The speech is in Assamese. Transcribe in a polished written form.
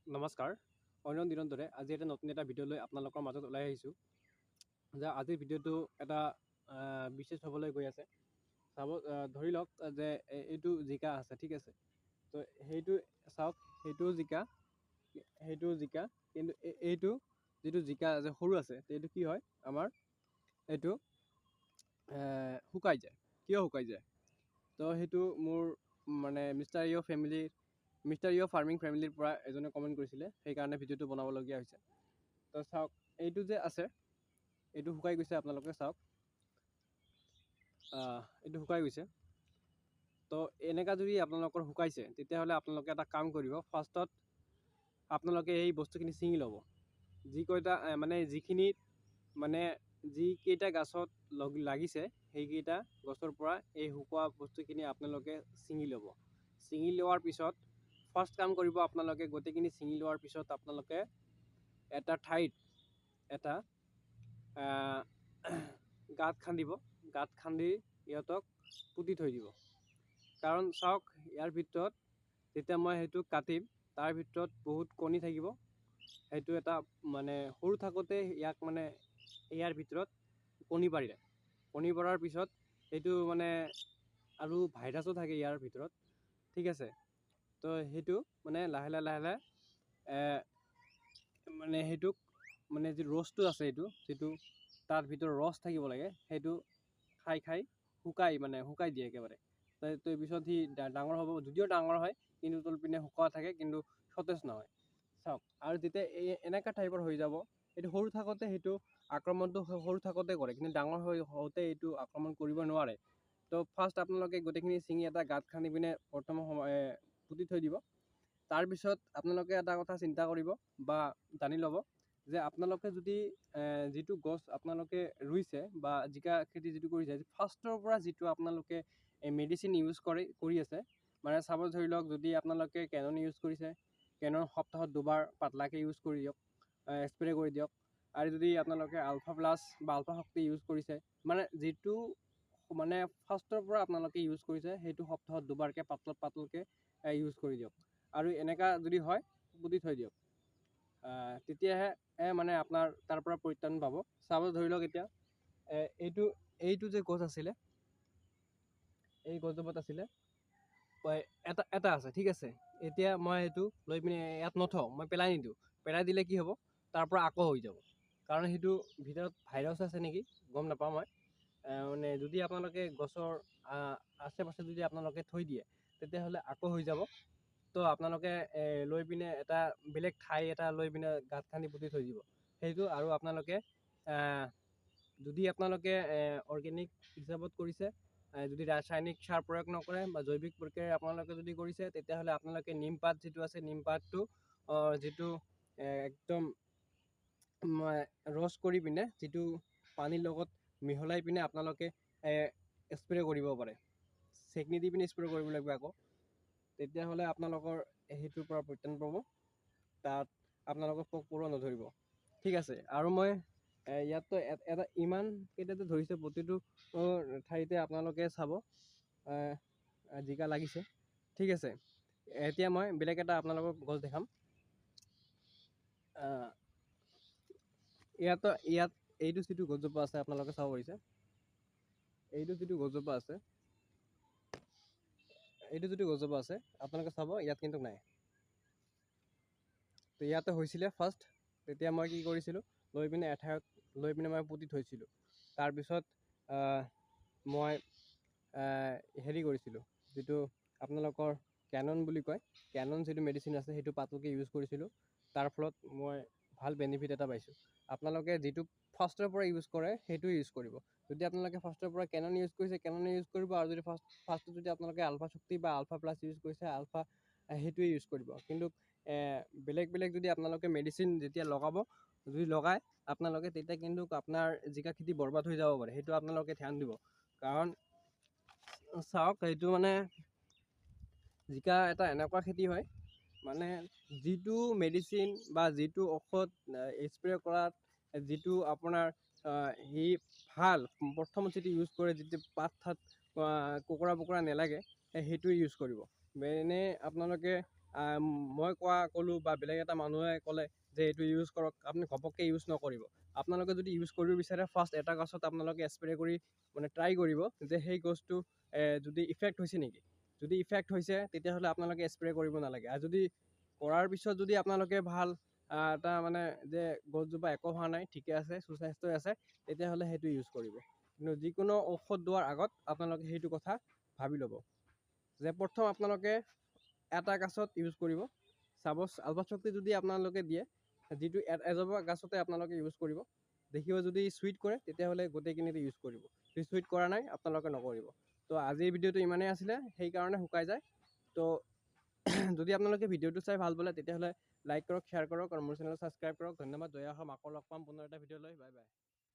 নমস্কাৰ। অন্য দিনৰ দৰে আজি এটা নতুন এটা ভিডিঅ' লৈ আপোনালোকৰ মাজত ওলাই আহিছোঁ। যে আজিৰ ভিডিঅ'টো এটা বিশেষ হ'বলৈ গৈ আছে। ধৰি লওক যে এইটো জিকা আছে, ঠিক আছে। তো সেইটো চাওক, সেইটো জিকা কিন্তু এইটো যিটো জিকা যে সৰু আছে, এইটো কি হয় আমাৰ এইটো শুকাই যায়। কিয় শুকাই যায়? তো সেইটো মোৰ মানে মিষ্টাৰ ফাৰ্মিং ফেমিলিৰ পৰা এজনে কমেণ্ট কৰিছিলে, সেইকাৰণে ভিডিঅ'টো বনাবলগীয়া হৈছে। তো চাওক, এইটো যে আছে এইটো শুকাই গৈছে, আপোনালোকে চাওক, এইটো শুকাই গৈছে। তো এনেকা যদি আপোনালোকৰ শুকাইছে, তেতিয়াহ'লে আপোনালোকে এটা কাম কৰিব। ফাৰ্ষ্টত আপোনালোকে এই বস্তুখিনি ছিঙি ল'ব। যিকেইটা গাছত লাগিছে, সেইকেইটা গছৰ পৰা এই শুকোৱা বস্তুখিনি আপোনালোকে ছিঙি ল'ব। ছিঙি লোৱাৰ পিছত ফাৰ্ষ্ট কাম কৰিব, আপোনালোকে গোটেইখিনি ছিঙি লোৱাৰ পিছত আপোনালোকে এটা ঠাইত এটা গাঁত খান্দিব। গাঁত খান্দি ইহঁতক পুতি থৈ দিব। কাৰণ চাওক, ইয়াৰ ভিতৰত যেতিয়া মই সেইটো কাটিম, তাৰ ভিতৰত বহুত কণী থাকিব। সেইটো এটা মানে সৰু থাকোঁতে ইয়াক মানে ইয়াৰ ভিতৰত কণী পাৰিলে। কণী পৰাৰ পিছত সেইটো মানে আৰু ভাইৰাছো থাকে ইয়াৰ ভিতৰত, ঠিক আছে। তো সেইটো মানে লাহে লাহে মানে সেইটোক মানে যি ৰছটো আছে, এইটো যিটো তাৰ ভিতৰত ৰছ থাকিব লাগে, সেইটো খাই শুকাই দিয়ে একেবাৰে। তাৰ পিছত সি ডাঙৰ হ'ব। যদিও ডাঙৰ হয়, কিন্তু তলপিনে শুকোৱা থাকে, কিন্তু সতেজ নহয়। চাওক, আৰু যেতিয়া এনেকুৱা টাইপৰ হৈ যাব, এইটো সৰু থাকোঁতে সেইটো আক্ৰমণটো সৰু থাকোঁতে কৰে, কিন্তু ডাঙৰ হওঁতে এইটো আক্ৰমণ কৰিব নোৱাৰে। তো ফাৰ্ষ্ট আপোনালোকে গোটেইখিনি ছিঙি এটা গাঁত খান্দি পিনে পুতি থৈ দিব। তাৰপিছত আপোনালোকে এটা কথা চিন্তা কৰিব বা জানি ল'ব যে আপোনালোকে যদি যিটো গছ আপোনালোকে ৰুইছে বা জিকা খেতি যিটো কৰিছে, ফাৰ্ষ্টৰ পৰা যিটো আপোনালোকে মেডিচিন ইউজ কৰি আছে, মানে চাব, ধৰি লওক, যদি আপোনালোকে কেনন ইউজ কৰিছে, কেনন সপ্তাহত 2 বাৰ পাতলাকৈ ইউজ কৰি দিয়ক, স্প্ৰে কৰি দিয়ক। আৰু যদি আপোনালোকে আলফা প্লাছ বা আলফা শক্তি ইউজ কৰিছে, মানে যিটো মানে ফাৰ্ষ্টৰ পৰা আপোনালোকে ইউজ কৰিছে, সেইটো সপ্তাহত 2 বাৰকৈ পাতলকৈ ইউজ কৰি দিয়ক। আৰু এনেকা যদি হয়, পুতি থৈ দিয়ক। তেতিয়াহে মানে আপোনাৰ তাৰ পৰা পৰিত্ৰাণ পাব। চাব, ধৰি লওক, এতিয়া এইটো যে গছ আছিলে, এই গছজোপাত আছিলে এটা আছে, ঠিক আছে। এতিয়া মই সেইটো লৈ পিনে ইয়াত নথওঁ, মই পেলাই নিদিওঁ। পেলাই দিলে কি হ'ব, তাৰ পৰা আকৌ হৈ যাব। কাৰণ সেইটো ভিতৰত ভাইৰাছ আছে নেকি, গম নাপাওঁ মই। মানে যদি আপোনালোকে গছৰ আশে পাশে যদি আপোনালোকে থৈ দিয়ে, তেতিয়াহ'লে আকৌ হৈ যাব। তো আপোনালোকে লৈ পিনে এটা বেলেগ ঠাই এটা লৈ পিনে গাঁত খান্দি পুতি থৈ দিব সেইটো। আৰু আপোনালোকে যদি আপোনালোকে অৰ্গেনিক হিচাপত কৰিছে, যদি ৰাসায়নিক সাৰ প্ৰয়োগ নকৰে বা জৈৱিক প্ৰক্ৰিয়াৰে আপোনালোকে যদি কৰিছে, তেতিয়াহ'লে আপোনালোকে নিমপাত যিটো আছে, নিমপাতটো যিটো একদম ৰস কৰি পিনে, যিটো পানীৰ লগত মিহলাই পিনে আপোনালোকে স্প্ৰে কৰিব পাৰে। চেকনি দি পিনে স্প্ৰে কৰিব লাগিব আকৌ। তেতিয়াহ'লে আপোনালোকৰ সেইটোৰ পৰা পৰিত্ৰাণ পাব, তাত আপোনালোকৰ পোক পৰুৱা নধৰিব, ঠিক আছে। আৰু মই ইয়াততো ইমান কেইটাতে ধৰিছে, প্ৰতিটো ঠাইতে আপোনালোকে চাব জিকা লাগিছে, ঠিক আছে। এতিয়া মই বেলেগ এটা আপোনালোকক গছ দেখাম। ইয়াত এইটো যিটো গছজোপা আছে, আপোনালোকে চাব পাৰিছে, এইটো যিটো গছজোপা আছে, আপোনালোকে চাব, ইয়াত কিন্তু নাই। তো ইয়াতে হৈছিলে ফাৰ্ষ্ট। তেতিয়া মই কি কৰিছিলোঁ, লৈ পিনে এঠাইত লৈ পিনে মই পুতি থৈছিলোঁ। তাৰপিছত মই হেৰি কৰিছিলোঁ, যিটো আপোনালোকৰ কেনন বুলি কয়, কেনন যিটো মেডিচিন আছে, সেইটো পাতলকৈ ইউজ কৰিছিলোঁ। তাৰ ফলত মই ভাল বেনিফিট এটা পাইছোঁ। আপোনালোকে যিটো ফাৰ্ষ্টৰ পৰা ইউজ কৰে, সেইটো ইউজ কৰিব। যদি আপোনালোকে ফাৰ্ষ্টৰ পৰা কেনন ইউজ কৰিছে, কেননে ইউজ কৰিব। আৰু যদি ফাৰ্ষ্টত যদি আপোনালোকে আলফা শক্তি বা আলফা প্লাছ ইউজ কৰিছে, সেইটোৱে ইউজ কৰিব। কিন্তু বেলেগ বেলেগ যদি আপোনালোকে মেডিচিন যেতিয়া লগায় আপোনালোকে, তেতিয়া কিন্তু আপোনাৰ জিকা খেতি বৰবাদ হৈ যাব পাৰে। সেইটো আপোনালোকে ধ্যান দিব। কাৰণ চাওক, এইটো মানে জিকা এটা এনেকুৱা খেতি হয়, মানে যিটো মেডিচিন বা যিটো ঔষধ স্প্ৰে কৰাত যিটো আপোনাৰ সি ভাল, প্ৰথমত যিটো ইউজ কৰে, যিটো পাত কুকুৰা নেলাগে, সেইটো ইউজ কৰিব। এনেই আপোনালোকে মই ক'লোঁ বা বেলেগ এটা মানুহে ক'লে যে এইটো ইউজ কৰক, আপুনি ঘপককৈ ইউজ নকৰিব। আপোনালোকে যদি ইউজ কৰিব বিচাৰে ফাৰ্ষ্ট এটা গছত আপোনালোকে স্প্ৰে' কৰি মানে ট্ৰাই কৰিব যে সেই গছটো যদি ইফেক্ট হৈছে নেকি। যদি ইফেক্ট হৈছে তেতিয়াহ'লে আপোনালোকে স্প্ৰে' কৰিব নালাগে। আৰু যদি কৰাৰ পিছত যদি আপোনালোকে ভাল এটা মানে যে গছজোপা একো হোৱা নাই, ঠিকে আছে, সুস্বাস্থ্য আছে, তেতিয়াহ'লে সেইটো ইউজ কৰিব। কিন্তু যিকোনো ঔষধ দিয়াৰ আগত আপোনালোকে সেইটো কথা ভাবি ল'ব যে প্ৰথম আপোনালোকে এটা গছত ইউজ কৰিব। চাপ'জ আলপত শক্তি যদি আপোনালোকে দিয়ে, যিটো এজোপা গছতে আপোনালোকে ইউজ কৰিব, দেখিব যদি চুইট কৰে তেতিয়াহ'লে গোটেইখিনিতে ইউজ কৰিব। যদি চুইট কৰা নাই আপোনালোকে নকৰিব। তো আজিৰ ভিডিঅ'টো ইমানেই আছিলে, সেইকাৰণে শুকাই যায়। তো যদি আপোনালোকে ভিডিঅ'টো চাই ভাল পালে তেতিয়াহ'লে লাইক কৰক, শ্বেয়াৰ কৰক আৰু মোৰ চেনেল ছাবস্ক্ৰাইব কৰক। ধন্যবাদ। জয় অসম। আকৌ লগ পাম পুনৰ এটা ভিডিঅ' লৈ। Bye bye.